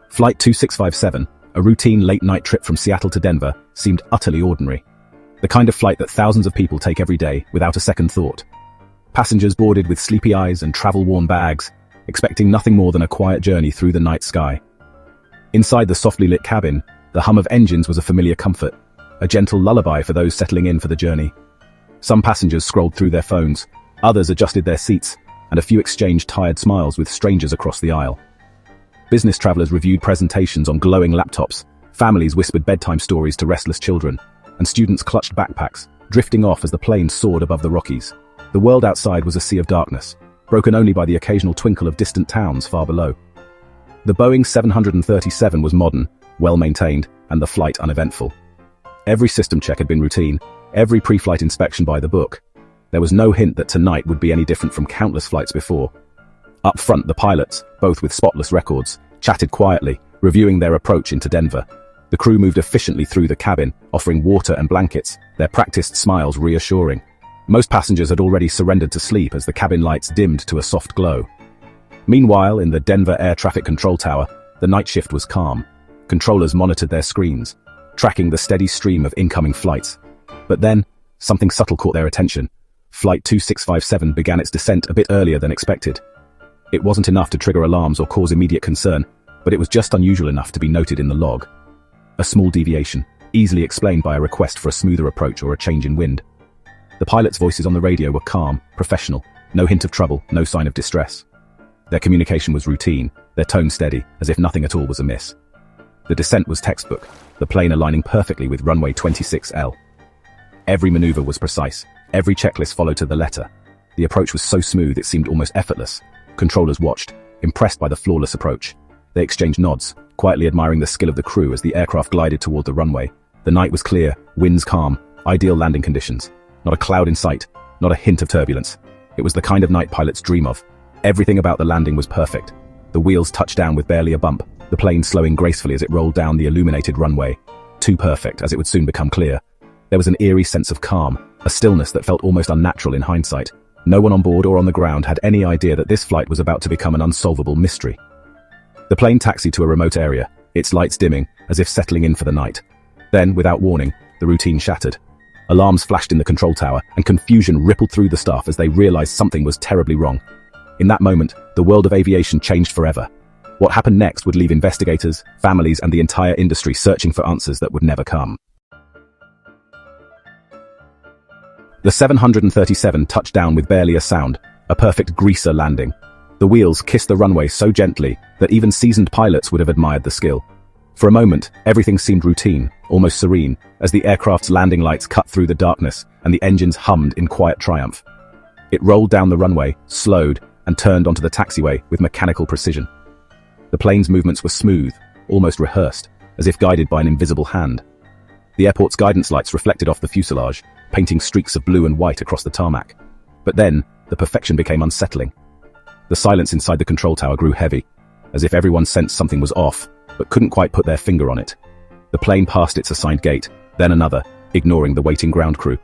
Flight 2657, a routine late-night trip from Seattle to Denver, seemed utterly ordinary. The kind of flight that thousands of people take every day without a second thought. Passengers boarded with sleepy eyes and travel-worn bags, expecting nothing more than a quiet journey through the night sky. Inside the softly lit cabin, the hum of engines was a familiar comfort, a gentle lullaby for those settling in for the journey. Some passengers scrolled through their phones, others adjusted their seats, and a few exchanged tired smiles with strangers across the aisle. Business travelers reviewed presentations on glowing laptops, families whispered bedtime stories to restless children, and students clutched backpacks, drifting off as the plane soared above the Rockies. The world outside was a sea of darkness, broken only by the occasional twinkle of distant towns far below. The Boeing 737 was modern, well-maintained, and the flight uneventful. Every system check had been routine, every pre-flight inspection by the book. There was no hint that tonight would be any different from countless flights before. Up front, the pilots, both with spotless records, chatted quietly, reviewing their approach into Denver. The crew moved efficiently through the cabin, offering water and blankets, their practiced smiles reassuring. Most passengers had already surrendered to sleep as the cabin lights dimmed to a soft glow. Meanwhile, in the Denver Air Traffic Control Tower, the night shift was calm. Controllers monitored their screens, tracking the steady stream of incoming flights. But then, something subtle caught their attention. Flight 2657 began its descent a bit earlier than expected. It wasn't enough to trigger alarms or cause immediate concern, but it was just unusual enough to be noted in the log. A small deviation, easily explained by a request for a smoother approach or a change in wind. The pilots' voices on the radio were calm, professional, no hint of trouble, no sign of distress. Their communication was routine, their tone steady, as if nothing at all was amiss. The descent was textbook, the plane aligning perfectly with runway 26L. Every maneuver was precise, every checklist followed to the letter. The approach was so smooth it seemed almost effortless. Controllers watched, impressed by the flawless approach. They exchanged nods, quietly admiring the skill of the crew as the aircraft glided toward the runway. The night was clear, winds calm, ideal landing conditions. Not a cloud in sight, not a hint of turbulence. It was the kind of night pilots dream of. Everything about the landing was perfect. The wheels touched down with barely a bump, the plane slowing gracefully as it rolled down the illuminated runway. Too perfect, as it would soon become clear. There was an eerie sense of calm, a stillness that felt almost unnatural in hindsight. No one on board or on the ground had any idea that this flight was about to become an unsolvable mystery. The plane taxied to a remote area, its lights dimming, as if settling in for the night. Then, without warning, the routine shattered. Alarms flashed in the control tower, and confusion rippled through the staff as they realized something was terribly wrong. In that moment, the world of aviation changed forever. What happened next would leave investigators, families, and the entire industry searching for answers that would never come. The 737 touched down with barely a sound, a perfect greaser landing. The wheels kissed the runway so gently that even seasoned pilots would have admired the skill. For a moment, everything seemed routine, almost serene, as the aircraft's landing lights cut through the darkness and the engines hummed in quiet triumph. It rolled down the runway, slowed, and turned onto the taxiway with mechanical precision. The plane's movements were smooth, almost rehearsed, as if guided by an invisible hand. The airport's guidance lights reflected off the fuselage, painting streaks of blue and white across the tarmac. But then, the perfection became unsettling. The silence inside the control tower grew heavy, as if everyone sensed something was off, but couldn't quite put their finger on it. The plane passed its assigned gate, then another, ignoring the waiting ground crew.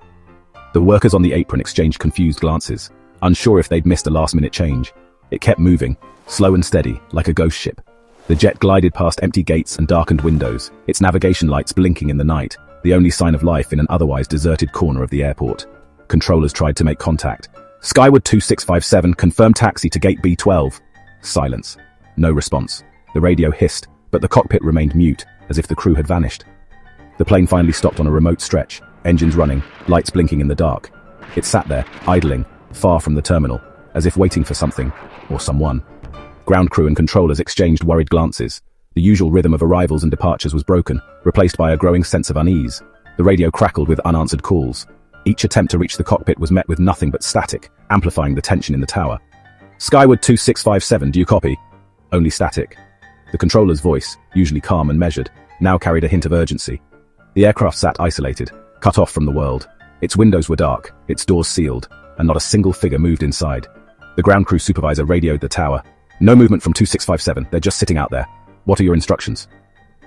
The workers on the apron exchanged confused glances, unsure if they'd missed a last-minute change. It kept moving, slow and steady, like a ghost ship. The jet glided past empty gates and darkened windows, its navigation lights blinking in the night, the only sign of life in an otherwise deserted corner of the airport. Controllers tried to make contact. Skyward 2657, confirm taxi to gate B12. Silence. No response. The radio hissed, but the cockpit remained mute, as if the crew had vanished. The plane finally stopped on a remote stretch, engines running, lights blinking in the dark. It sat there, idling, far from the terminal, as if waiting for something, or someone. Ground crew and controllers exchanged worried glances. The usual rhythm of arrivals and departures was broken, replaced by a growing sense of unease. The radio crackled with unanswered calls. Each attempt to reach the cockpit was met with nothing but static, amplifying the tension in the tower. Skyward 2657, do you copy? Only static. The controller's voice, usually calm and measured, now carried a hint of urgency. The aircraft sat isolated, cut off from the world. Its windows were dark, its doors sealed, and not a single figure moved inside. The ground crew supervisor radioed the tower. No movement from 2657, they're just sitting out there. What are your instructions?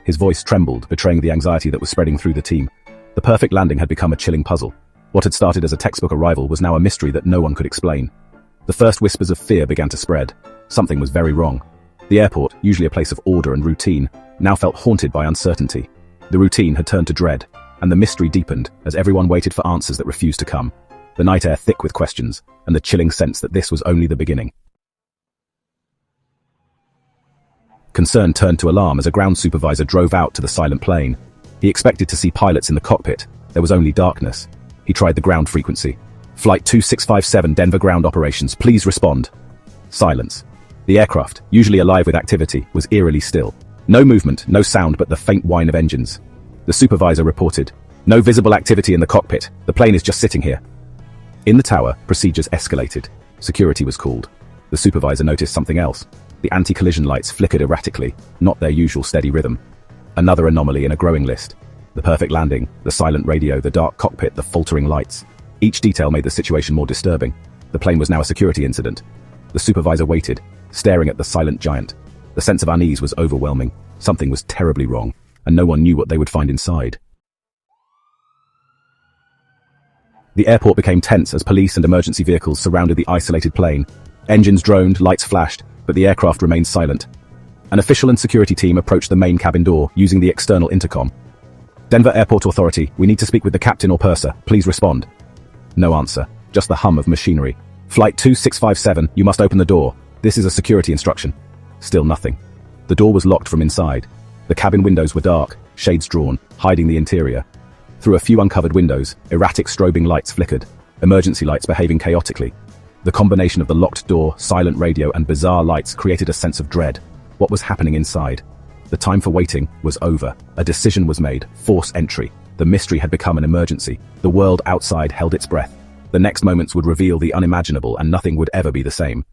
His voice trembled, betraying the anxiety that was spreading through the team. The perfect landing had become a chilling puzzle. What had started as a textbook arrival was now a mystery that no one could explain. The first whispers of fear began to spread. Something was very wrong. The airport, usually a place of order and routine, now felt haunted by uncertainty. The routine had turned to dread, and the mystery deepened as everyone waited for answers that refused to come. The night air thick with questions, and the chilling sense that this was only the beginning. Concern turned to alarm as a ground supervisor drove out to the silent plane. He expected to see pilots in the cockpit. There was only darkness. He tried the ground frequency. Flight 2657 Denver ground operations, please respond. Silence. The aircraft, usually alive with activity, was eerily still. No movement, no sound but the faint whine of engines. The supervisor reported, "No visible activity in the cockpit. The plane is just sitting here." In the tower, procedures escalated. Security was called. The supervisor noticed something else. The anti-collision lights flickered erratically, not their usual steady rhythm. Another anomaly in a growing list. The perfect landing, the silent radio, the dark cockpit, the faltering lights. Each detail made the situation more disturbing. The plane was now a security incident. The supervisor waited, staring at the silent giant. The sense of unease was overwhelming. Something was terribly wrong, and no one knew what they would find inside. The airport became tense as police and emergency vehicles surrounded the isolated plane. Engines droned, lights flashed, but the aircraft remained silent. An official and security team approached the main cabin door using the external intercom. "Denver Airport Authority, we need to speak with the captain or purser. Please respond." No answer, just the hum of machinery. "Flight 2657, you must open the door. This is a security instruction." Still nothing. The door was locked from inside. The cabin windows were dark, shades drawn, hiding the interior. Through a few uncovered windows, erratic strobing lights flickered, emergency lights behaving chaotically. The combination of the locked door, silent radio, and bizarre lights created a sense of dread. What was happening inside? The time for waiting was over. A decision was made, force entry. The mystery had become an emergency. The world outside held its breath. The next moments would reveal the unimaginable, and nothing would ever be the same.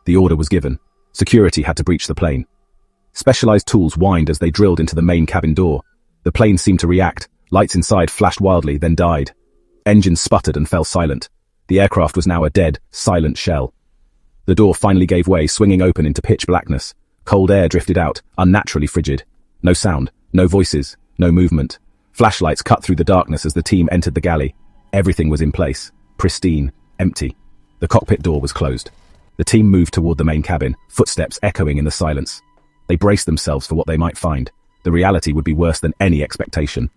The order was given. Security had to breach the plane. Specialized tools whined as they drilled into the main cabin door. The plane seemed to react. Lights inside flashed wildly, then died. Engines sputtered and fell silent. The aircraft was now a dead, silent shell. The door finally gave way, swinging open into pitch blackness. Cold air drifted out, unnaturally frigid. No sound, no voices, no movement. Flashlights cut through the darkness as the team entered the galley. Everything was in place, pristine, empty. The cockpit door was closed. The team moved toward the main cabin, footsteps echoing in the silence. They braced themselves for what they might find. The reality would be worse than any expectation.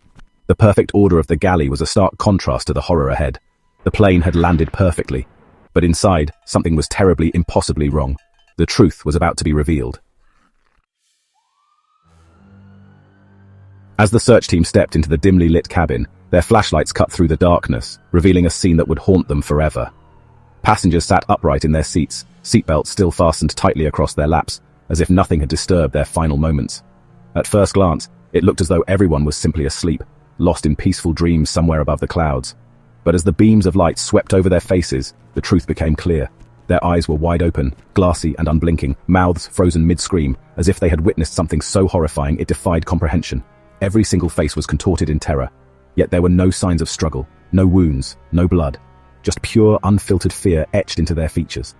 The perfect order of the galley was a stark contrast to the horror ahead. The plane had landed perfectly, but inside, something was terribly, impossibly wrong. The truth was about to be revealed. As the search team stepped into the dimly lit cabin, their flashlights cut through the darkness, revealing a scene that would haunt them forever. Passengers sat upright in their seats, seatbelts still fastened tightly across their laps, as if nothing had disturbed their final moments. At first glance, it looked as though everyone was simply asleep, lost in peaceful dreams somewhere above the clouds. But as the beams of light swept over their faces, the truth became clear. Their eyes were wide open, glassy and unblinking, mouths frozen mid-scream, as if they had witnessed something so horrifying it defied comprehension. Every single face was contorted in terror, yet there were no signs of struggle, no wounds, no blood, just pure, unfiltered fear etched into their features.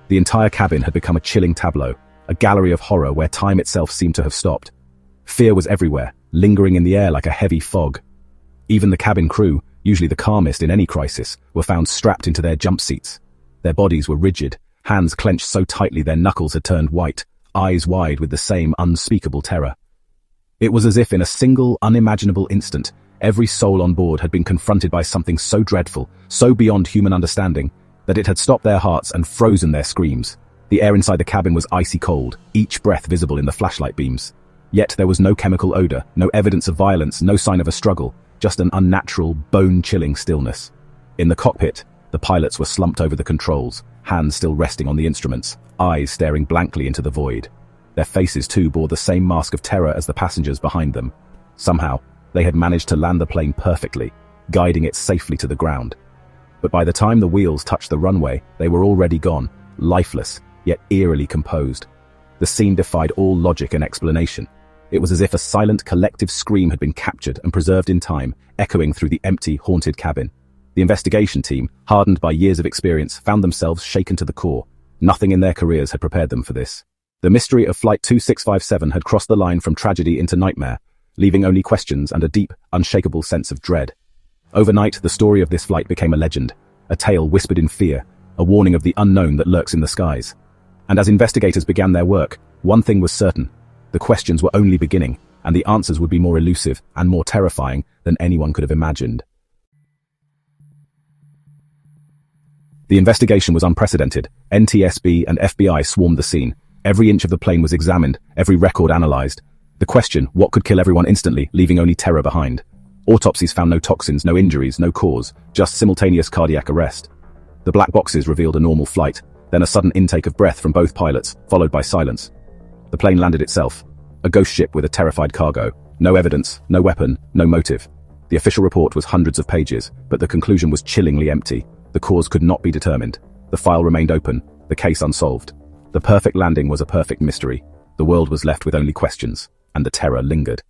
The entire cabin had become a chilling tableau, a gallery of horror where time itself seemed to have stopped. Fear was everywhere, lingering in the air like a heavy fog. Even the cabin crew, usually the calmest in any crisis, were found strapped into their jump seats. Their bodies were rigid, hands clenched so tightly their knuckles had turned white, eyes wide with the same unspeakable terror. It was as if in a single, unimaginable instant, every soul on board had been confronted by something so dreadful, so beyond human understanding, that it had stopped their hearts and frozen their screams. The air inside the cabin was icy cold, each breath visible in the flashlight beams. Yet there was no chemical odor, no evidence of violence, no sign of a struggle, just an unnatural, bone-chilling stillness. In the cockpit, the pilots were slumped over the controls, hands still resting on the instruments, eyes staring blankly into the void. Their faces too bore the same mask of terror as the passengers behind them. Somehow, they had managed to land the plane perfectly, guiding it safely to the ground. But by the time the wheels touched the runway, they were already gone, lifeless, yet eerily composed. The scene defied all logic and explanation. It was as if a silent collective scream had been captured and preserved in time, echoing through the empty, haunted cabin. The investigation team, hardened by years of experience, found themselves shaken to the core. Nothing in their careers had prepared them for this. The mystery of Flight 2657 had crossed the line from tragedy into nightmare, leaving only questions and a deep, unshakable sense of dread. Overnight, the story of this flight became a legend, a tale whispered in fear, a warning of the unknown that lurks in the skies. And as investigators began their work, one thing was certain. The questions were only beginning, and the answers would be more elusive and more terrifying than anyone could have imagined. The investigation was unprecedented. NTSB and FBI swarmed the scene. Every inch of the plane was examined, every record analyzed. The question, what could kill everyone instantly, leaving only terror behind? Autopsies found no toxins, no injuries, no cause, just simultaneous cardiac arrest. The black boxes revealed a normal flight, then a sudden intake of breath from both pilots, followed by silence. The plane landed itself. A ghost ship with a terrified cargo. No evidence, no weapon, no motive. The official report was hundreds of pages, but the conclusion was chillingly empty. The cause could not be determined. The file remained open, the case unsolved. The perfect landing was a perfect mystery. The world was left with only questions, and the terror lingered.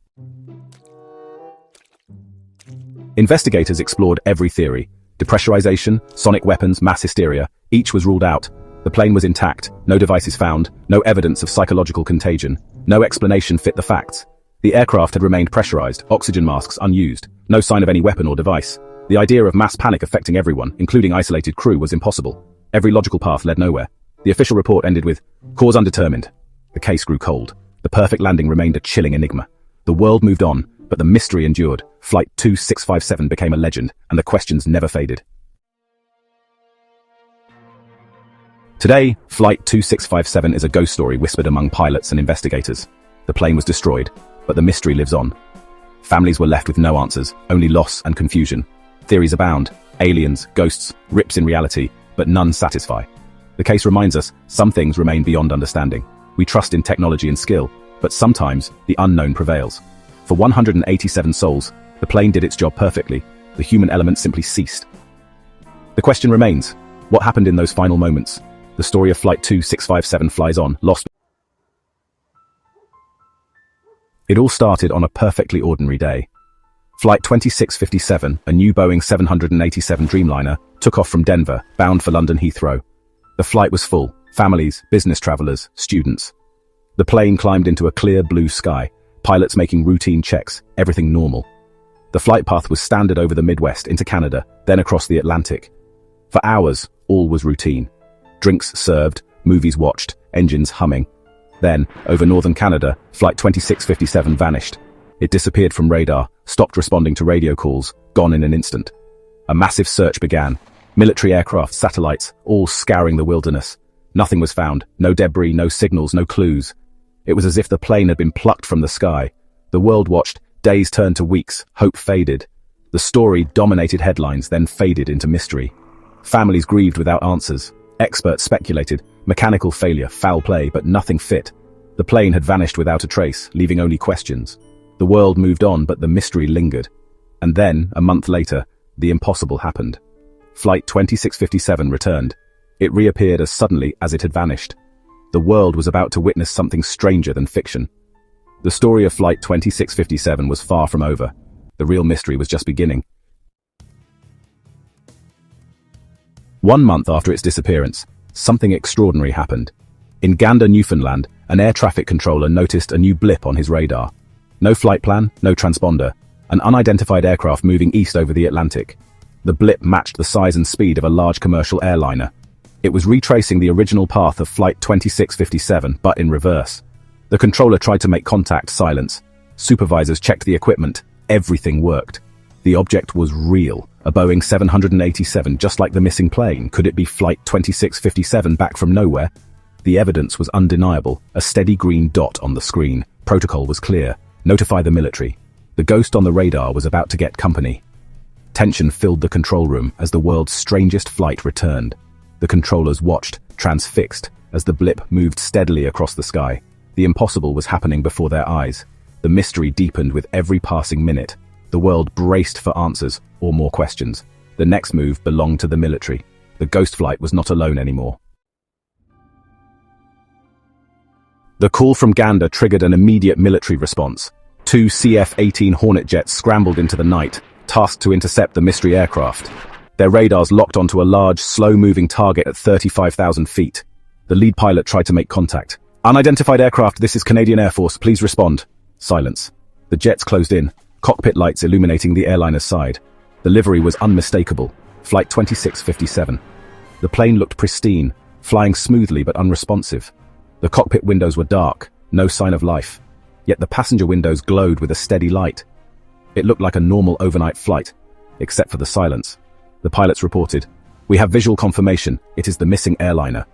Investigators explored every theory. Depressurization, sonic weapons, mass hysteria, each was ruled out. The plane was intact, no devices found, no evidence of psychological contagion, no explanation fit the facts. The aircraft had remained pressurized, oxygen masks unused, no sign of any weapon or device. The idea of mass panic affecting everyone, including isolated crew, was impossible. Every logical path led nowhere. The official report ended with, cause undetermined. The case grew cold. The perfect landing remained a chilling enigma. The world moved on, but the mystery endured. Flight 2657 became a legend, and the questions never faded. Today, Flight 2657 is a ghost story whispered among pilots and investigators. The plane was destroyed, but the mystery lives on. Families were left with no answers, only loss and confusion. Theories abound, aliens, ghosts, rips in reality, but none satisfy. The case reminds us, some things remain beyond understanding. We trust in technology and skill, but sometimes the unknown prevails. For 187 souls, the plane did its job perfectly. The human element simply ceased. The question remains, what happened in those final moments? The story of Flight 2657 flies on, lost. It all started on a perfectly ordinary day. Flight 2657, a new Boeing 787 Dreamliner, took off from Denver, bound for London Heathrow. The flight was full, families, business travelers, students. The plane climbed into a clear blue sky, pilots making routine checks, everything normal. The flight path was standard over the Midwest into Canada, then across the Atlantic. For hours, all was routine. Drinks served, movies watched, engines humming. Then, over northern Canada, Flight 2657 vanished. It disappeared from radar, stopped responding to radio calls, gone in an instant. A massive search began. Military aircraft, satellites, all scouring the wilderness. Nothing was found, no debris, no signals, no clues. It was as if the plane had been plucked from the sky. The world watched, days turned to weeks, hope faded. The story dominated headlines, then faded into mystery. Families grieved without answers. Experts speculated, mechanical failure, foul play, but nothing fit. The plane had vanished without a trace, leaving only questions. The world moved on, but the mystery lingered. And then, a month later, the impossible happened. Flight 2657 returned. It reappeared as suddenly as it had vanished. The world was about to witness something stranger than fiction. The story of Flight 2657 was far from over. The real mystery was just beginning. 1 month after its disappearance, something extraordinary happened. In Gander, Newfoundland, an air traffic controller noticed a new blip on his radar. No flight plan, no transponder. An unidentified aircraft moving east over the Atlantic. The blip matched the size and speed of a large commercial airliner. It was retracing the original path of Flight 2657, but in reverse. The controller tried to make contact, silence. Supervisors checked the equipment. Everything worked. The object was real. A Boeing 787, just like the missing plane. Could it be Flight 2657 back from nowhere? The evidence was undeniable. A steady green dot on the screen. Protocol was clear. Notify the military. The ghost on the radar was about to get company. Tension filled the control room as the world's strangest flight returned. The controllers watched, transfixed, as the blip moved steadily across the sky. The impossible was happening before their eyes. The mystery deepened with every passing minute. The world braced for answers, or more questions. The next move belonged to the military. The ghost flight was not alone anymore. The call from Gander triggered an immediate military response. 2 CF-18 Hornet jets scrambled into the night, tasked to intercept the mystery aircraft. Their radars locked onto a large, slow-moving target at 35,000 feet. The lead pilot tried to make contact. Unidentified aircraft, this is Canadian Air Force, please respond. Silence. The jets closed in, cockpit lights illuminating the airliner's side. The livery was unmistakable. Flight 2657. The plane looked pristine, flying smoothly but unresponsive. The cockpit windows were dark, no sign of life. Yet the passenger windows glowed with a steady light. It looked like a normal overnight flight, except for the silence. The pilots reported, "We have visual confirmation, it is the missing airliner."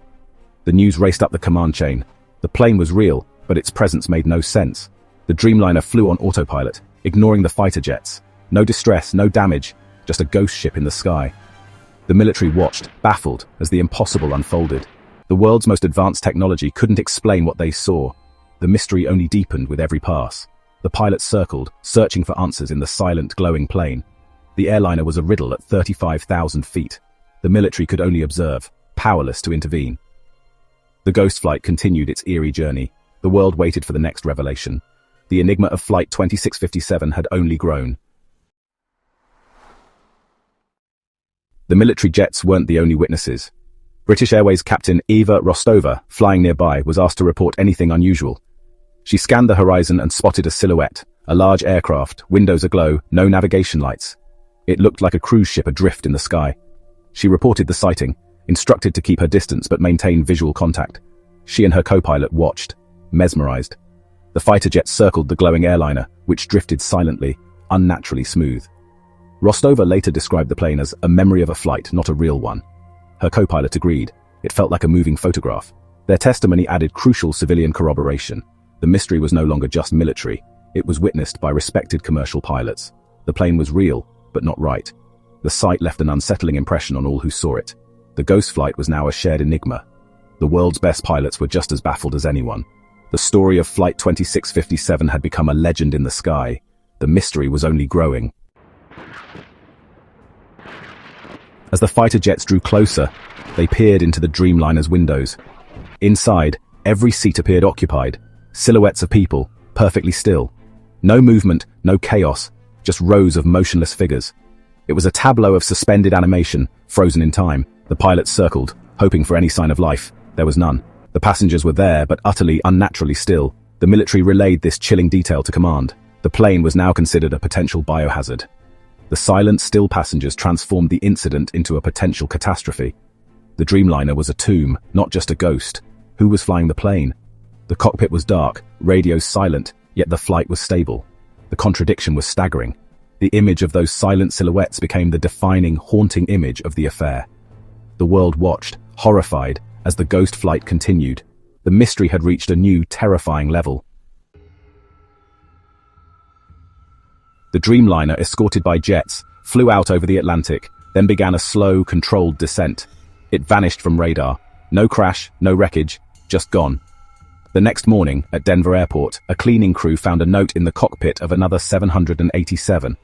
The news raced up the command chain. The plane was real, but its presence made no sense. The Dreamliner flew on autopilot, ignoring the fighter jets. No distress, no damage, just a ghost ship in the sky. The military watched, baffled, as the impossible unfolded. The world's most advanced technology couldn't explain what they saw. The mystery only deepened with every pass. The pilots circled, searching for answers in the silent, glowing plane. The airliner was a riddle at 35,000 feet. The military could only observe, powerless to intervene. The ghost flight continued its eerie journey. The world waited for the next revelation. The enigma of Flight 2657 had only grown. The military jets weren't the only witnesses. British Airways captain Eva Rostova, flying nearby, was asked to report anything unusual. She scanned the horizon and spotted a silhouette, a large aircraft, windows aglow, no navigation lights. It looked like a cruise ship adrift in the sky. She reported the sighting, instructed to keep her distance but maintain visual contact. She and her co-pilot watched, mesmerized. The fighter jet circled the glowing airliner, which drifted silently, unnaturally smooth. Rostova later described the plane as a memory of a flight, not a real one. Her co-pilot agreed. It felt like a moving photograph. Their testimony added crucial civilian corroboration. The mystery was no longer just military. It was witnessed by respected commercial pilots. The plane was real, but not right. The sight left an unsettling impression on all who saw it. The ghost flight was now a shared enigma. The world's best pilots were just as baffled as anyone. The story of Flight 2657 had become a legend in the sky. The mystery was only growing. As the fighter jets drew closer, they peered into the Dreamliner's windows. Inside, every seat appeared occupied. Silhouettes of people, perfectly still. No movement, no chaos, just rows of motionless figures. It was a tableau of suspended animation, frozen in time. The pilots circled, hoping for any sign of life. There was none. The passengers were there, but utterly, unnaturally still. The military relayed this chilling detail to command. The plane was now considered a potential biohazard. The silent, still passengers transformed the incident into a potential catastrophe. The Dreamliner was a tomb, not just a ghost. Who was flying the plane? The cockpit was dark, radios silent, yet the flight was stable. The contradiction was staggering. The image of those silent silhouettes became the defining, haunting image of the affair. The world watched, horrified, as the ghost flight continued. The mystery had reached a new, terrifying level. The Dreamliner, escorted by jets, flew out over the Atlantic, then began a slow, controlled descent. It vanished from radar. No crash, no wreckage, just gone. The next morning, at Denver Airport, a cleaning crew found a note in the cockpit of another 787.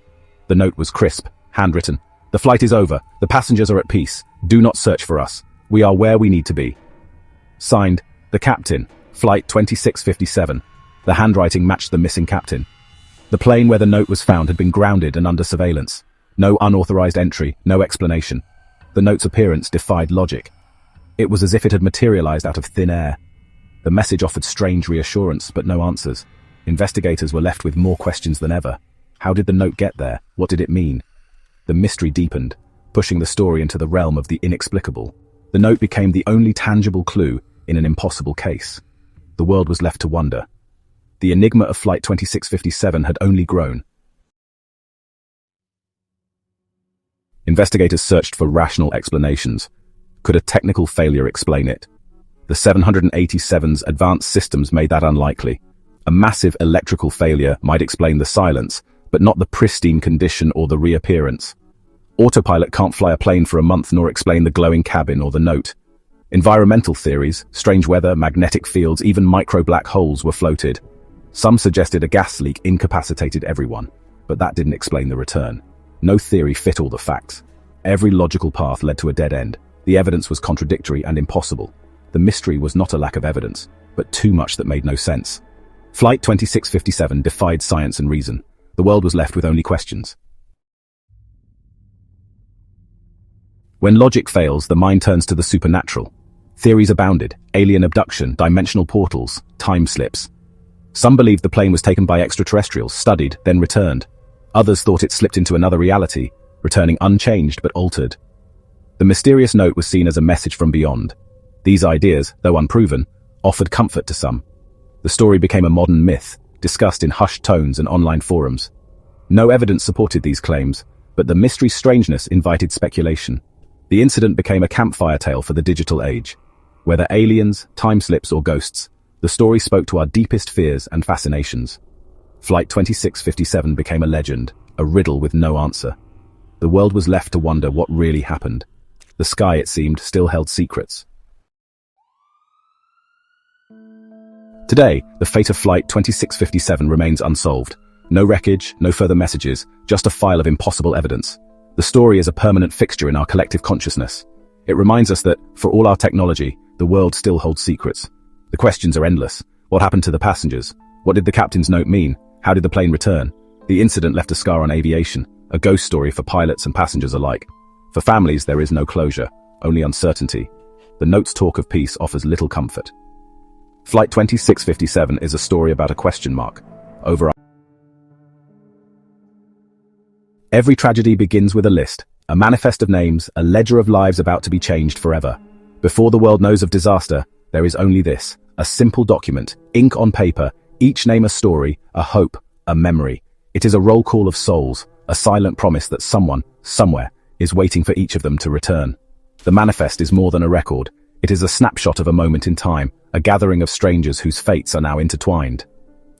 The note was crisp, handwritten. "The flight is over. The passengers are at peace. Do not search for us. We are where we need to be." Signed, the captain, Flight 2657. The handwriting matched the missing captain. The plane where the note was found had been grounded and under surveillance. No unauthorized entry, no explanation. The note's appearance defied logic. It was as if it had materialized out of thin air. The message offered strange reassurance, but no answers. Investigators were left with more questions than ever. How did the note get there? What did it mean? The mystery deepened, pushing the story into the realm of the inexplicable. The note became the only tangible clue in an impossible case. The world was left to wonder. The enigma of Flight 2657 had only grown. Investigators searched for rational explanations. Could a technical failure explain it? The 787's advanced systems made that unlikely. A massive electrical failure might explain the silence, but not the pristine condition or the reappearance. Autopilot can't fly a plane for a month nor explain the glowing cabin or the note. Environmental theories, strange weather, magnetic fields, even micro-black holes were floated. Some suggested a gas leak incapacitated everyone, but that didn't explain the return. No theory fit all the facts. Every logical path led to a dead end. The evidence was contradictory and impossible. The mystery was not a lack of evidence, but too much that made no sense. Flight 2657 defied science and reason. The world was left with only questions. When logic fails, the mind turns to the supernatural. Theories abounded: alien abduction, dimensional portals, time slips. Some believed the plane was taken by extraterrestrials, studied, then returned. Others thought it slipped into another reality, returning unchanged but altered. The mysterious note was seen as a message from beyond. These ideas, though unproven, offered comfort to some. The story became a modern myth, discussed in hushed tones and online forums. No evidence supported these claims, but the mystery's strangeness invited speculation. The incident became a campfire tale for the digital age. Whether aliens, time slips, or ghosts, the story spoke to our deepest fears and fascinations. Flight 2657 became a legend, a riddle with no answer. The world was left to wonder what really happened. The sky, it seemed, still held secrets. Today, the fate of Flight 2657 remains unsolved. No wreckage, no further messages, just a file of impossible evidence. The story is a permanent fixture in our collective consciousness. It reminds us that, for all our technology, the world still holds secrets. The questions are endless. What happened to the passengers? What did the captain's note mean? How did the plane return? The incident left a scar on aviation, a ghost story for pilots and passengers alike. For families, there is no closure, only uncertainty. The note's talk of peace offers little comfort. Flight 2657 is a story about a question mark over. Every tragedy begins with a list, a manifest of names, a ledger of lives about to be changed forever. Before the world knows of disaster, there is only this, a simple document, ink on paper, each name a story, a hope, a memory. It is a roll call of souls, a silent promise that someone, somewhere, is waiting for each of them to return. The manifest is more than a record. It is a snapshot of a moment in time, a gathering of strangers whose fates are now intertwined.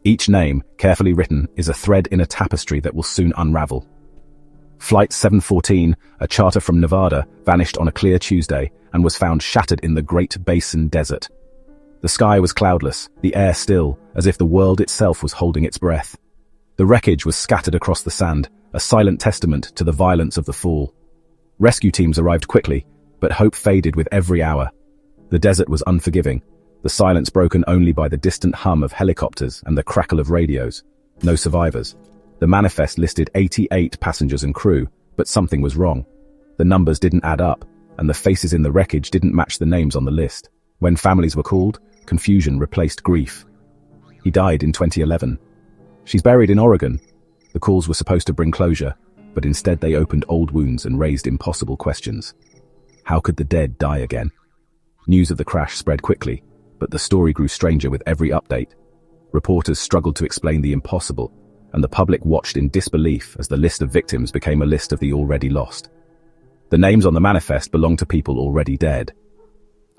Each name, carefully written, is a thread in a tapestry that will soon unravel. Flight 714, a charter from Nevada, vanished on a clear Tuesday and was found shattered in the Great Basin Desert. The sky was cloudless, the air still, as if the world itself was holding its breath. The wreckage was scattered across the sand, a silent testament to the violence of the fall. Rescue teams arrived quickly, but hope faded with every hour. The desert was unforgiving, the silence broken only by the distant hum of helicopters and the crackle of radios. No survivors. The manifest listed 88 passengers and crew, but something was wrong. The numbers didn't add up, and the faces in the wreckage didn't match the names on the list. When families were called, confusion replaced grief. He died in 2011. She's buried in Oregon. The calls were supposed to bring closure, but instead they opened old wounds and raised impossible questions. How could the dead die again? News of the crash spread quickly, but the story grew stranger with every update. Reporters struggled to explain the impossible, and the public watched in disbelief as the list of victims became a list of the already lost. The names on the manifest belonged to people already dead.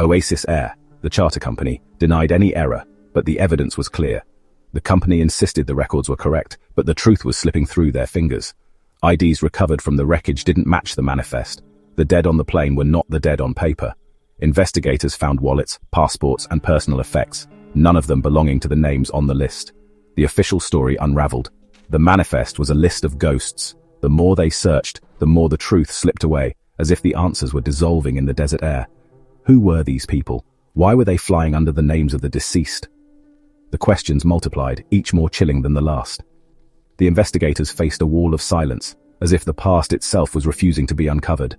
Oasis Air, the charter company, denied any error, but the evidence was clear. The company insisted the records were correct, but the truth was slipping through their fingers. IDs recovered from the wreckage didn't match the manifest. The dead on the plane were not the dead on paper. Investigators found wallets, passports, and personal effects, none of them belonging to the names on the list. The official story unraveled. The manifest was a list of ghosts. The more they searched, the more the truth slipped away, as if the answers were dissolving in the desert air. Who were these people? Why were they flying under the names of the deceased? The questions multiplied, each more chilling than the last. The investigators faced a wall of silence, as if the past itself was refusing to be uncovered.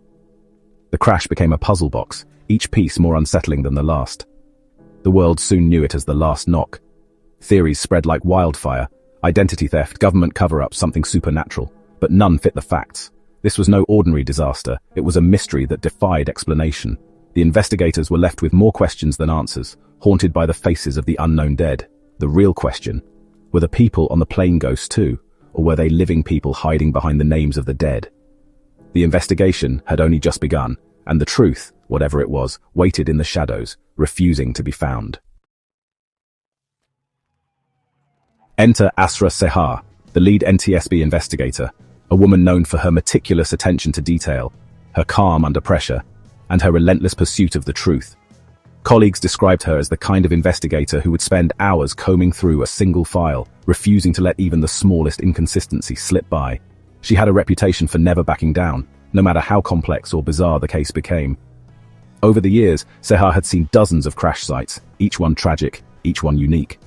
The crash became a puzzle box, each piece more unsettling than the last. The world soon knew it as the last knock. Theories spread like wildfire: identity theft, government cover-up, something supernatural, but none fit the facts. This was no ordinary disaster, it was a mystery that defied explanation. The investigators were left with more questions than answers, haunted by the faces of the unknown dead. The real question: were the people on the plane ghosts too, or were they living people hiding behind the names of the dead? The investigation had only just begun, and the truth, whatever it was, waited in the shadows, refusing to be found. Enter Asra Sehar, the lead NTSB investigator, a woman known for her meticulous attention to detail, her calm under pressure, and her relentless pursuit of the truth. Colleagues described her as the kind of investigator who would spend hours combing through a single file, refusing to let even the smallest inconsistency slip by. She had a reputation for never backing down, no matter how complex or bizarre the case became. Over the years, Sehar had seen dozens of crash sites, each one tragic, each one unique.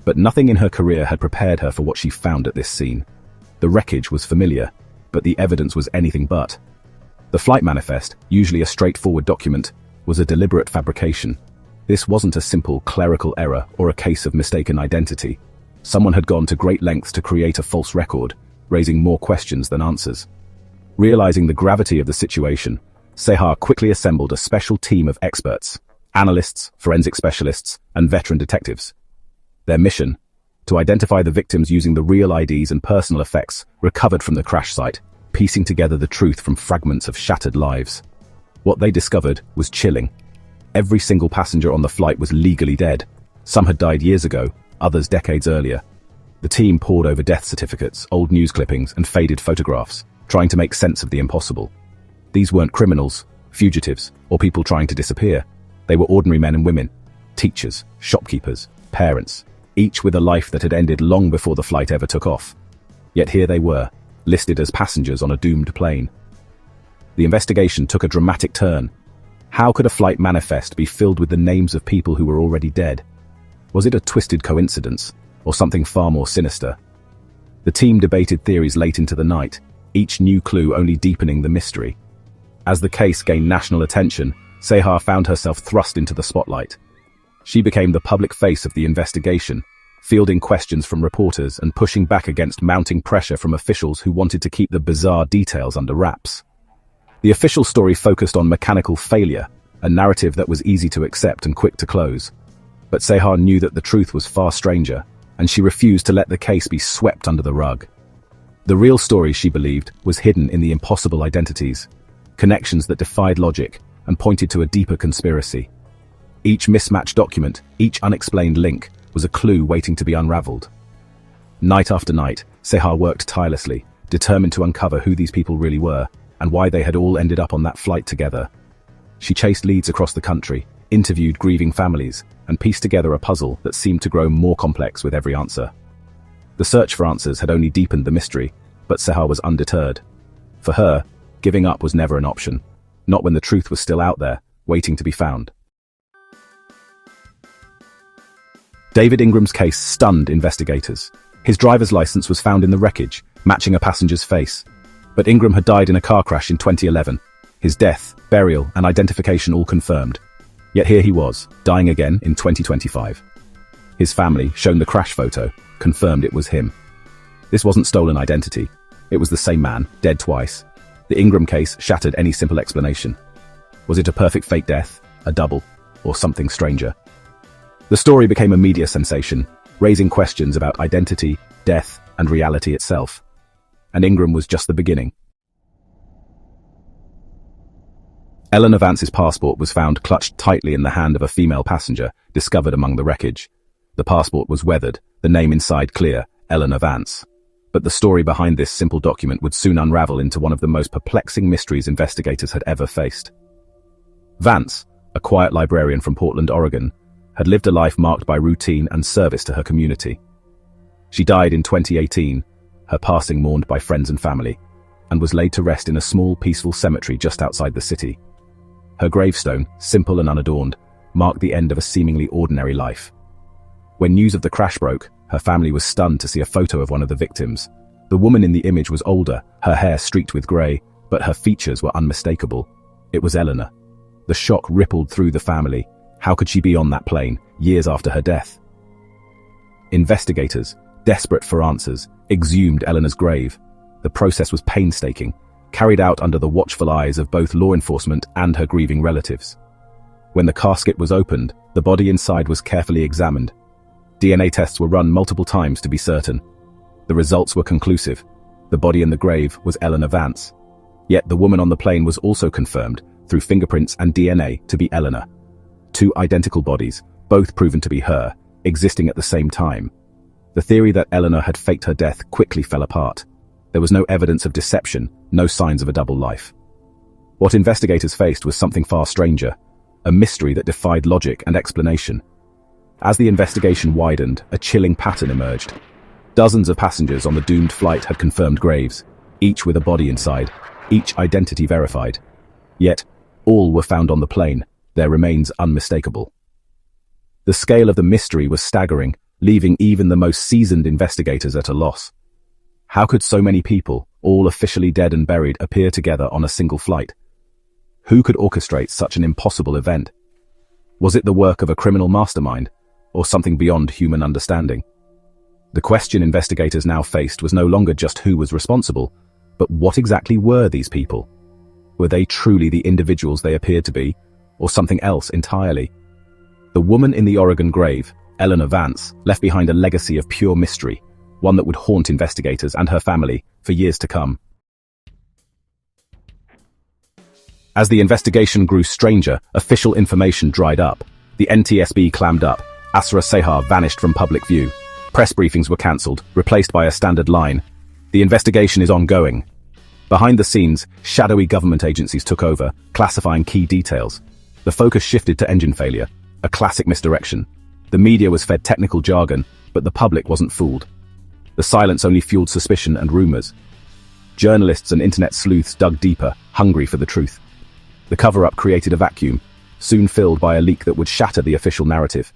But nothing in her career had prepared her for what she found at this scene. The wreckage was familiar, but the evidence was anything but. The flight manifest, usually a straightforward document, was a deliberate fabrication. This wasn't a simple clerical error or a case of mistaken identity. Someone had gone to great lengths to create a false record, raising more questions than answers. Realizing the gravity of the situation, Sehar quickly assembled a special team of experts, analysts, forensic specialists, and veteran detectives. Their mission? To identify the victims using the real IDs and personal effects recovered from the crash site, piecing together the truth from fragments of shattered lives. What they discovered was chilling. Every single passenger on the flight was legally dead. Some had died years ago, others decades earlier. The team pored over death certificates, old news clippings, and faded photographs, trying to make sense of the impossible. These weren't criminals, fugitives, or people trying to disappear. They were ordinary men and women, teachers, shopkeepers, parents, each with a life that had ended long before the flight ever took off. Yet here they were, listed as passengers on a doomed plane. The investigation took a dramatic turn. How could a flight manifest be filled with the names of people who were already dead? Was it a twisted coincidence, or something far more sinister? The team debated theories late into the night, each new clue only deepening the mystery. As the case gained national attention, Sehar found herself thrust into the spotlight. She became the public face of the investigation, fielding questions from reporters and pushing back against mounting pressure from officials who wanted to keep the bizarre details under wraps. The official story focused on mechanical failure, a narrative that was easy to accept and quick to close. But Sehar knew that the truth was far stranger, and she refused to let the case be swept under the rug. The real story, she believed, was hidden in the impossible identities, connections that defied logic and pointed to a deeper conspiracy. Each mismatched document, each unexplained link, was a clue waiting to be unraveled. Night after night, Sehar worked tirelessly, determined to uncover who these people really were, and why they had all ended up on that flight together. She chased leads across the country, interviewed grieving families, and pieced together a puzzle that seemed to grow more complex with every answer. The search for answers had only deepened the mystery, but Sehar was undeterred. For her, giving up was never an option, not when the truth was still out there, waiting to be found. David Ingram's case stunned investigators. His driver's license was found in the wreckage, matching a passenger's face. But Ingram had died in a car crash in 2011. His death, burial, and identification all confirmed. Yet here he was, dying again in 2025. His family, shown the crash photo, confirmed it was him. This wasn't stolen identity. It was the same man, dead twice. The Ingram case shattered any simple explanation. Was it a perfect fake death, a double, or something stranger? The story became a media sensation, raising questions about identity, death, and reality itself. And Ingram was just the beginning. Eleanor Vance's passport was found clutched tightly in the hand of a female passenger, discovered among the wreckage. The passport was weathered, the name inside clear, Eleanor Vance. But the story behind this simple document would soon unravel into one of the most perplexing mysteries investigators had ever faced. Vance, a quiet librarian from Portland, Oregon, had lived a life marked by routine and service to her community. She died in 2018, her passing mourned by friends and family, and was laid to rest in a small, peaceful cemetery just outside the city. Her gravestone, simple and unadorned, marked the end of a seemingly ordinary life. When news of the crash broke, her family was stunned to see a photo of one of the victims. The woman in the image was older, her hair streaked with grey, but her features were unmistakable. It was Eleanor. The shock rippled through the family. How could she be on that plane, years after her death? Investigators, desperate for answers, exhumed Eleanor's grave. The process was painstaking, carried out under the watchful eyes of both law enforcement and her grieving relatives. When the casket was opened, the body inside was carefully examined. DNA tests were run multiple times to be certain. The results were conclusive. The body in the grave was Eleanor Vance. Yet the woman on the plane was also confirmed, through fingerprints and DNA, to be Eleanor. Two identical bodies, both proven to be her, existing at the same time. The theory that Eleanor had faked her death quickly fell apart. There was no evidence of deception, no signs of a double life. What investigators faced was something far stranger, a mystery that defied logic and explanation. As the investigation widened, a chilling pattern emerged. Dozens of passengers on the doomed flight had confirmed graves, each with a body inside, each identity verified. Yet, all were found on the plane, their remains unmistakable. The scale of the mystery was staggering, leaving even the most seasoned investigators at a loss. How could so many people, all officially dead and buried, appear together on a single flight? Who could orchestrate such an impossible event? Was it the work of a criminal mastermind, or something beyond human understanding? The question investigators now faced was no longer just who was responsible, but what exactly were these people? Were they truly the individuals they appeared to be, or something else entirely? The woman in the Oregon grave, Eleanor Vance, left behind a legacy of pure mystery, one that would haunt investigators and her family for years to come. As the investigation grew stranger, official information dried up. The NTSB clammed up. Asra Sehar vanished from public view. Press briefings were cancelled, replaced by a standard line. The investigation is ongoing. Behind the scenes, shadowy government agencies took over, classifying key details. The focus shifted to engine failure, a classic misdirection. The media was fed technical jargon, but the public wasn't fooled. The silence only fueled suspicion and rumors. Journalists and internet sleuths dug deeper, hungry for the truth. The cover-up created a vacuum, soon filled by a leak that would shatter the official narrative.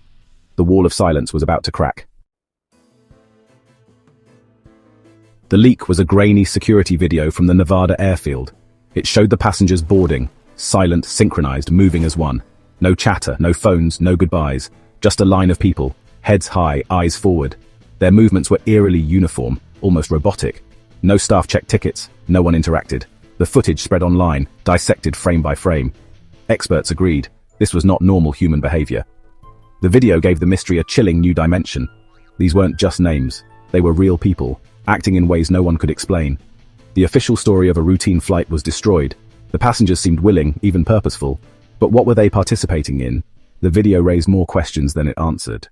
The wall of silence was about to crack. The leak was a grainy security video from the Nevada airfield. It showed the passengers boarding, silent, synchronized, moving as one. No chatter, no phones, no goodbyes. Just a line of people, heads high, eyes forward. Their movements were eerily uniform, almost robotic. No staff checked tickets, no one interacted. The footage spread online, dissected frame by frame. Experts agreed, this was not normal human behavior. The video gave the mystery a chilling new dimension. These weren't just names, they were real people, acting in ways no one could explain. The official story of a routine flight was destroyed. The passengers seemed willing, even purposeful. But what were they participating in? The video raised more questions than it answered.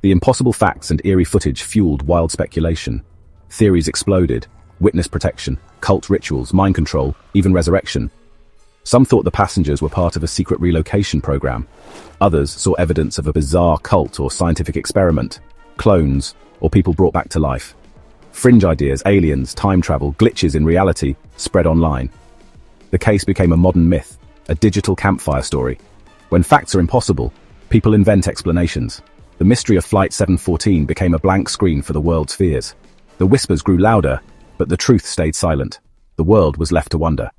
The impossible facts and eerie footage fueled wild speculation. Theories exploded: witness protection, cult rituals, mind control, even resurrection. Some thought the passengers were part of a secret relocation program. Others saw evidence of a bizarre cult or scientific experiment, clones, or people brought back to life. Fringe ideas, aliens, time travel, glitches in reality, spread online. The case became a modern myth, a digital campfire story. When facts are impossible, people invent explanations. The mystery of Flight 714 became a blank screen for the world's fears. The whispers grew louder, but the truth stayed silent. The world was left to wonder.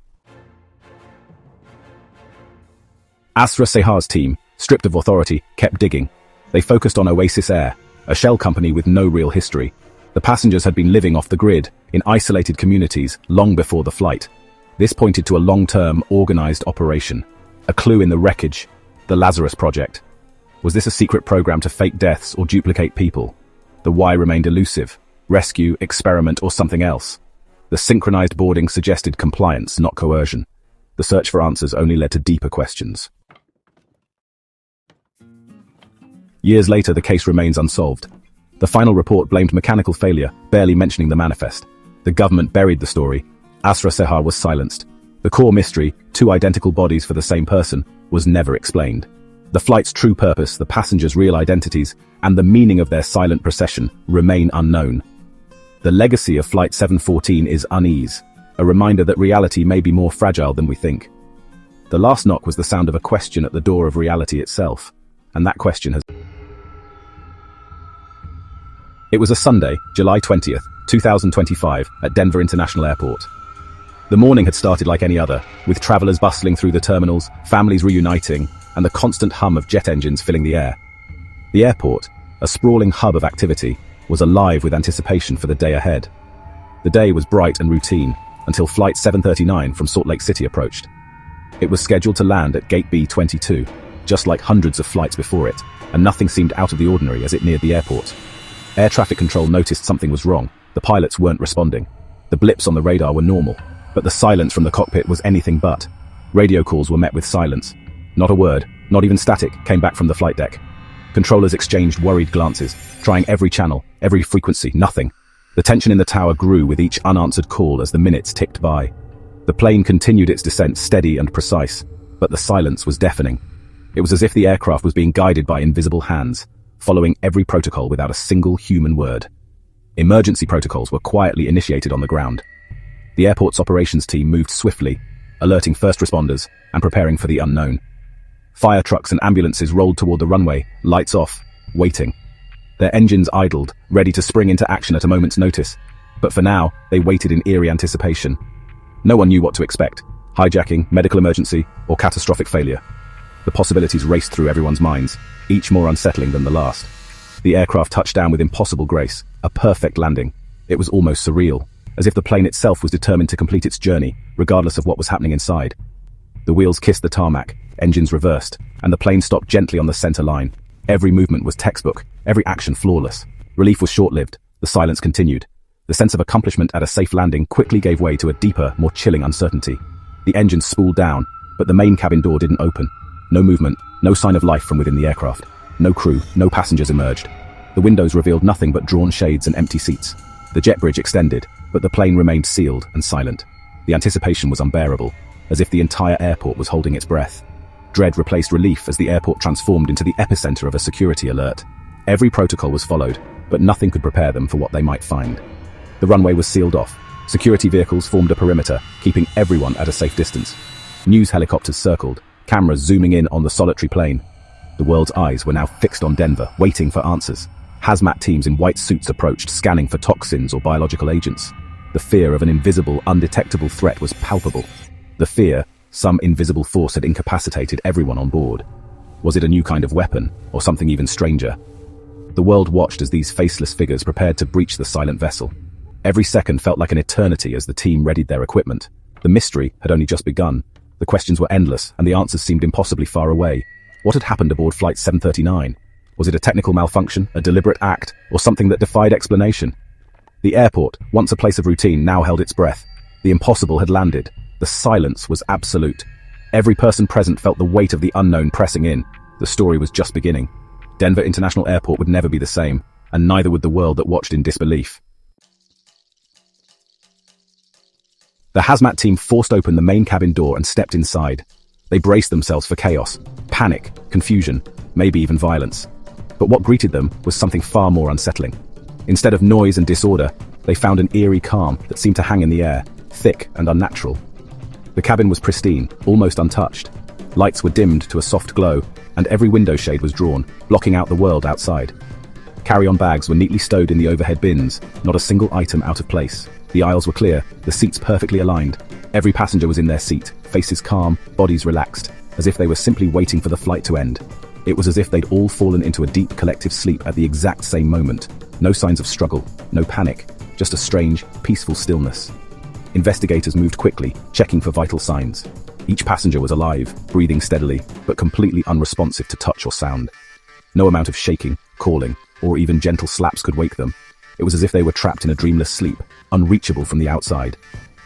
Asra Sehar's team, stripped of authority, kept digging. They focused on Oasis Air, a shell company with no real history. The passengers had been living off the grid, in isolated communities, long before the flight. This pointed to a long-term, organized operation. A clue in the wreckage: the Lazarus Project. Was this a secret program to fake deaths or duplicate people? The why remained elusive. Rescue, experiment, or something else? The synchronized boarding suggested compliance, not coercion. The search for answers only led to deeper questions. Years later, the case remains unsolved. The final report blamed mechanical failure, barely mentioning the manifest. The government buried the story. Asra Sehar was silenced. The core mystery, two identical bodies for the same person, was never explained. The flight's true purpose, the passengers' real identities, and the meaning of their silent procession remain unknown. The legacy of Flight 714 is unease, a reminder that reality may be more fragile than we think. The last knock was the sound of a question at the door of reality itself, and that question has... It was a Sunday, July 20th, 2025, at Denver International Airport. The morning had started like any other, with travelers bustling through the terminals, families reuniting, and the constant hum of jet engines filling the air. The airport, a sprawling hub of activity, was alive with anticipation for the day ahead. The day was bright and routine, until Flight 739 from Salt Lake City approached. It was scheduled to land at Gate B-22, just like hundreds of flights before it, and nothing seemed out of the ordinary as it neared the airport. Air traffic control noticed something was wrong. The pilots weren't responding. The blips on the radar were normal, but the silence from the cockpit was anything but. Radio calls were met with silence. Not a word, not even static, came back from the flight deck. Controllers exchanged worried glances, trying every channel, every frequency, nothing. The tension in the tower grew with each unanswered call as the minutes ticked by. The plane continued its descent steady and precise, but the silence was deafening. It was as if the aircraft was being guided by invisible hands, following every protocol without a single human word. Emergency protocols were quietly initiated on the ground. The airport's operations team moved swiftly, alerting first responders and preparing for the unknown. Fire trucks and ambulances rolled toward the runway, lights off, waiting. Their engines idled, ready to spring into action at a moment's notice. But for now, they waited in eerie anticipation. No one knew what to expect: hijacking, medical emergency, or catastrophic failure. The possibilities raced through everyone's minds, each more unsettling than the last. The aircraft touched down with impossible grace, a perfect landing. It was almost surreal, as if the plane itself was determined to complete its journey, regardless of what was happening inside. The wheels kissed the tarmac, engines reversed, and the plane stopped gently on the center line. Every movement was textbook, every action flawless. Relief was short-lived. The silence continued. The sense of accomplishment at a safe landing quickly gave way to a deeper, more chilling uncertainty. The engines spooled down, but the main cabin door didn't open. No movement, no sign of life from within the aircraft. No crew, no passengers emerged. The windows revealed nothing but drawn shades and empty seats. The jet bridge extended, but the plane remained sealed and silent. The anticipation was unbearable, as if the entire airport was holding its breath. Dread replaced relief as the airport transformed into the epicenter of a security alert. Every protocol was followed, but nothing could prepare them for what they might find. The runway was sealed off. Security vehicles formed a perimeter, keeping everyone at a safe distance. News helicopters circled, cameras zooming in on the solitary plane. The world's eyes were now fixed on Denver, waiting for answers. Hazmat teams in white suits approached, scanning for toxins or biological agents. The fear of an invisible, undetectable threat was palpable. The fear some invisible force had incapacitated everyone on board. Was it a new kind of weapon, or something even stranger? The world watched as these faceless figures prepared to breach the silent vessel. Every second felt like an eternity as the team readied their equipment. The mystery had only just begun. The questions were endless, and the answers seemed impossibly far away. What had happened aboard Flight 739? Was it a technical malfunction, a deliberate act, or something that defied explanation? The airport, once a place of routine, now held its breath. The impossible had landed. The silence was absolute. Every person present felt the weight of the unknown pressing in. The story was just beginning. Denver International Airport would never be the same, and neither would the world that watched in disbelief. The hazmat team forced open the main cabin door and stepped inside. They braced themselves for chaos, panic, confusion, maybe even violence. But what greeted them was something far more unsettling. Instead of noise and disorder, they found an eerie calm that seemed to hang in the air, thick and unnatural. The cabin was pristine, almost untouched. Lights were dimmed to a soft glow, and every window shade was drawn, blocking out the world outside. Carry-on bags were neatly stowed in the overhead bins, not a single item out of place. The aisles were clear, the seats perfectly aligned. Every passenger was in their seat, faces calm, bodies relaxed, as if they were simply waiting for the flight to end. It was as if they'd all fallen into a deep collective sleep at the exact same moment. No signs of struggle, no panic, just a strange, peaceful stillness. Investigators moved quickly, checking for vital signs. Each passenger was alive, breathing steadily, but completely unresponsive to touch or sound. No amount of shaking, calling, or even gentle slaps could wake them. It was as if they were trapped in a dreamless sleep, unreachable from the outside.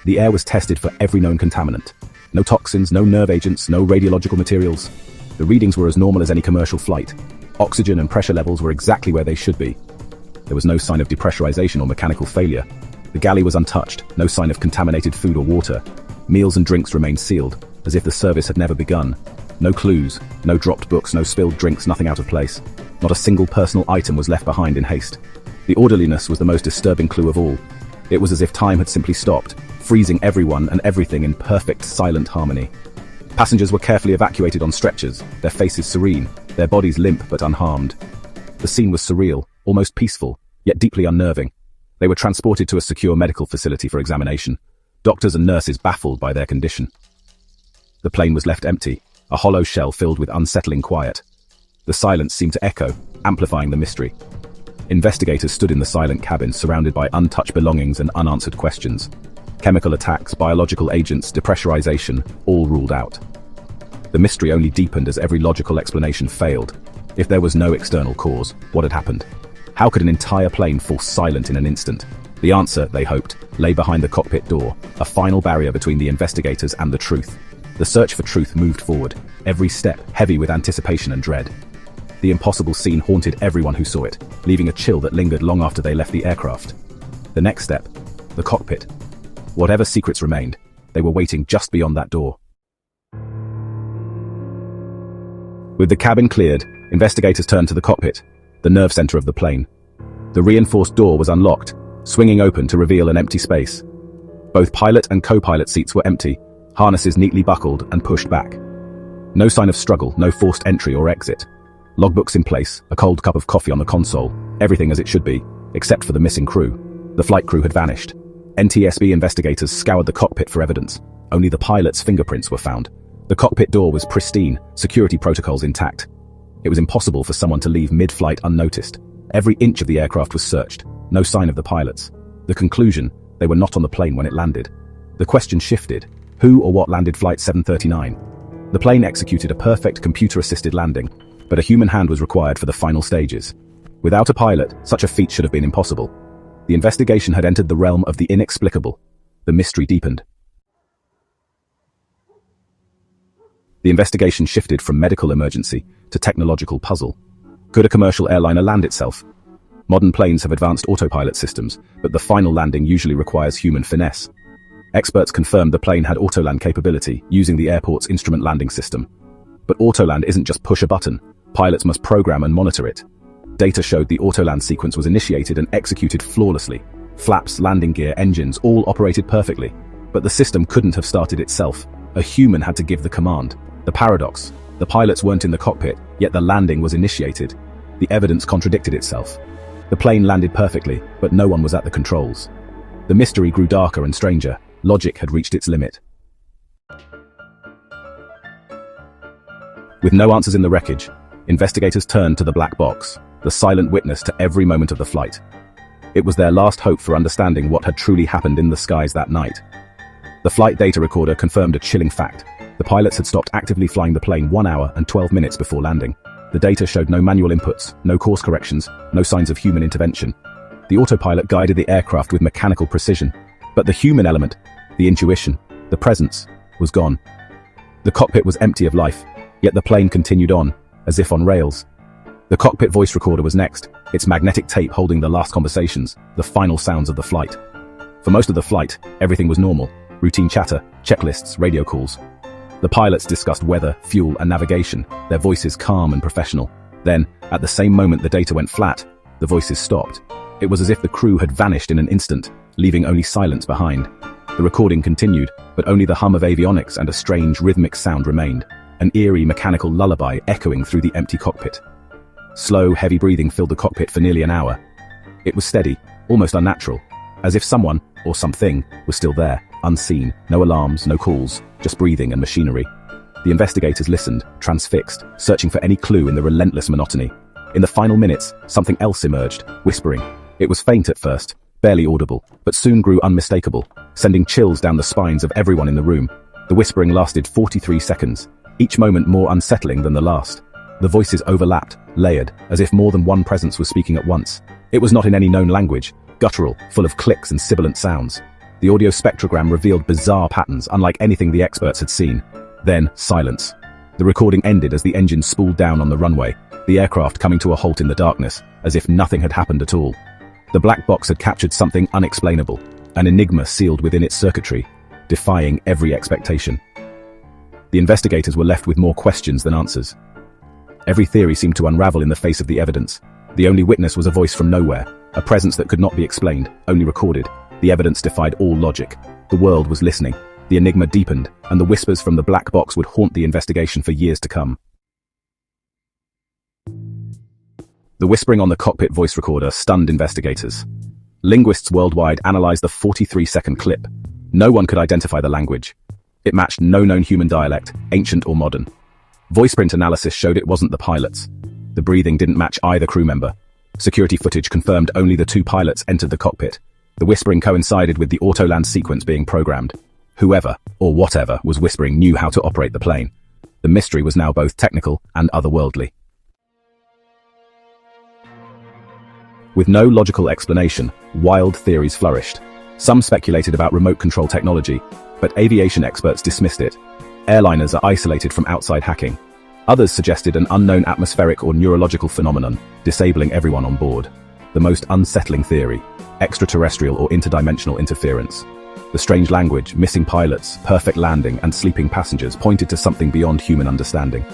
The air was tested for every known contaminant. No toxins, no nerve agents, no radiological materials. The readings were as normal as any commercial flight. Oxygen and pressure levels were exactly where they should be. There was no sign of depressurization or mechanical failure. The galley was untouched, no sign of contaminated food or water. Meals and drinks remained sealed, as if the service had never begun. No clues, no dropped books, no spilled drinks, nothing out of place. Not a single personal item was left behind in haste. The orderliness was the most disturbing clue of all. It was as if time had simply stopped, freezing everyone and everything in perfect, silent harmony. Passengers were carefully evacuated on stretchers, their faces serene, their bodies limp but unharmed. The scene was surreal, almost peaceful, yet deeply unnerving. They were transported to a secure medical facility for examination, doctors and nurses baffled by their condition. The plane was left empty, a hollow shell filled with unsettling quiet. The silence seemed to echo, amplifying the mystery. Investigators stood in the silent cabin, surrounded by untouched belongings and unanswered questions. Chemical attacks, biological agents, depressurization, all ruled out. The mystery only deepened as every logical explanation failed. If there was no external cause, what had happened? How could an entire plane fall silent in an instant? The answer, they hoped, lay behind the cockpit door, a final barrier between the investigators and the truth. The search for truth moved forward, every step heavy with anticipation and dread. The impossible scene haunted everyone who saw it, leaving a chill that lingered long after they left the aircraft. The next step, the cockpit. Whatever secrets remained, they were waiting just beyond that door. With the cabin cleared, investigators turned to the cockpit, the nerve center of the plane. The reinforced door was unlocked, swinging open to reveal an empty space. Both pilot and co-pilot seats were empty, harnesses neatly buckled and pushed back. No sign of struggle, no forced entry or exit. Logbooks in place, a cold cup of coffee on the console, everything as it should be, except for the missing crew. The flight crew had vanished. NTSB investigators scoured the cockpit for evidence. Only the pilot's fingerprints were found. The cockpit door was pristine, security protocols intact. It was impossible for someone to leave mid-flight unnoticed. Every inch of the aircraft was searched. No sign of the pilots. The conclusion, they were not on the plane when it landed. The question shifted: who or what landed Flight 739? The plane executed a perfect computer-assisted landing, but a human hand was required for the final stages. Without a pilot, such a feat should have been impossible. The investigation had entered the realm of the inexplicable. The mystery deepened. The investigation shifted from medical emergency to technological puzzle. Could a commercial airliner land itself? Modern planes have advanced autopilot systems, but the final landing usually requires human finesse. Experts confirmed the plane had autoland capability using the airport's instrument landing system. But autoland isn't just push a button. Pilots must program and monitor it. Data showed the autoland sequence was initiated and executed flawlessly. Flaps, landing gear, engines all operated perfectly. But the system couldn't have started itself. A human had to give the command. The paradox: the pilots weren't in the cockpit, yet the landing was initiated. The evidence contradicted itself. The plane landed perfectly, but no one was at the controls. The mystery grew darker and stranger. Logic had reached its limit. With no answers in the wreckage, investigators turned to the black box, the silent witness to every moment of the flight. It was their last hope for understanding what had truly happened in the skies that night. The flight data recorder confirmed a chilling fact. The pilots had stopped actively flying the plane 1 hour and 12 minutes before landing. The data showed no manual inputs, no course corrections, no signs of human intervention. The autopilot guided the aircraft with mechanical precision, but the human element, the intuition, the presence, was gone. The cockpit was empty of life, yet the plane continued on, as if on rails. The cockpit voice recorder was next, its magnetic tape holding the last conversations, the final sounds of the flight. For most of the flight, everything was normal: routine chatter, checklists, radio calls. The pilots discussed weather, fuel, and navigation, their voices calm and professional. Then, at the same moment the data went flat, the voices stopped. It was as if the crew had vanished in an instant, leaving only silence behind. The recording continued, but only the hum of avionics and a strange rhythmic sound remained, an eerie mechanical lullaby echoing through the empty cockpit. Slow, heavy breathing filled the cockpit for nearly an hour. It was steady, almost unnatural, as if someone, or something, was still there, unseen, no alarms, no calls, just breathing and machinery. The investigators listened, transfixed, searching for any clue in the relentless monotony. In the final minutes, something else emerged, whispering. It was faint at first, barely audible, but soon grew unmistakable, sending chills down the spines of everyone in the room. The whispering lasted 43 seconds, each moment more unsettling than the last. The voices overlapped, layered, as if more than one presence was speaking at once. It was not in any known language, guttural, full of clicks and sibilant sounds. The audio spectrogram revealed bizarre patterns unlike anything the experts had seen. Then, silence. The recording ended as the engine spooled down on the runway, the aircraft coming to a halt in the darkness, as if nothing had happened at all. The black box had captured something unexplainable, an enigma sealed within its circuitry, defying every expectation. The investigators were left with more questions than answers. Every theory seemed to unravel in the face of the evidence. The only witness was a voice from nowhere, a presence that could not be explained, only recorded. The evidence defied all logic. The world was listening. The enigma deepened, and the whispers from the black box would haunt the investigation for years to come. The whispering on the cockpit voice recorder stunned investigators. Linguists worldwide analyzed the 43-second clip. No one could identify the language. It matched no known human dialect, ancient or modern. Voice print analysis showed it wasn't the pilots. The breathing didn't match either crew member. Security footage confirmed only the two pilots entered the cockpit. The whispering coincided with the autoland sequence being programmed. Whoever, or whatever, was whispering knew how to operate the plane. The mystery was now both technical and otherworldly. With no logical explanation, wild theories flourished. Some speculated about remote control technology, but aviation experts dismissed it. Airliners are isolated from outside hacking. Others suggested an unknown atmospheric or neurological phenomenon, disabling everyone on board. The most unsettling theory: extraterrestrial or interdimensional interference. The strange language, missing pilots, perfect landing, and sleeping passengers pointed to something beyond human understanding.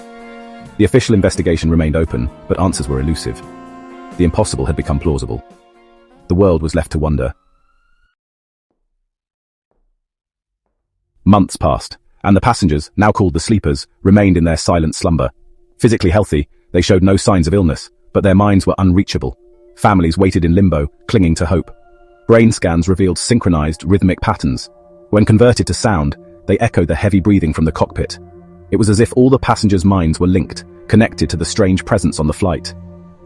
The official investigation remained open, but answers were elusive. The impossible had become plausible. The world was left to wonder. Months passed, and the passengers, now called the sleepers, remained in their silent slumber. Physically healthy, they showed no signs of illness, but their minds were unreachable. Families waited in limbo, clinging to hope. Brain scans revealed synchronized, rhythmic patterns. When converted to sound, they echoed the heavy breathing from the cockpit. It was as if all the passengers' minds were linked, connected to the strange presence on the flight.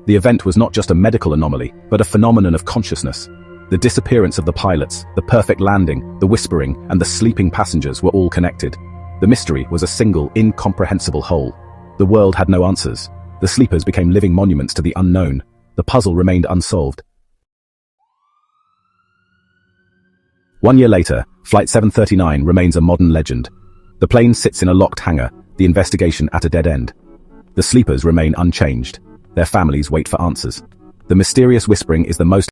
The event was not just a medical anomaly, but a phenomenon of consciousness. The disappearance of the pilots, the perfect landing, the whispering, and the sleeping passengers were all connected. The mystery was a single, incomprehensible whole. The world had no answers. The sleepers became living monuments to the unknown. The puzzle remained unsolved. 1 year later, Flight 739 remains a modern legend. The plane sits in a locked hangar, the investigation at a dead end. The sleepers remain unchanged. Their families wait for answers. The mysterious whispering is the most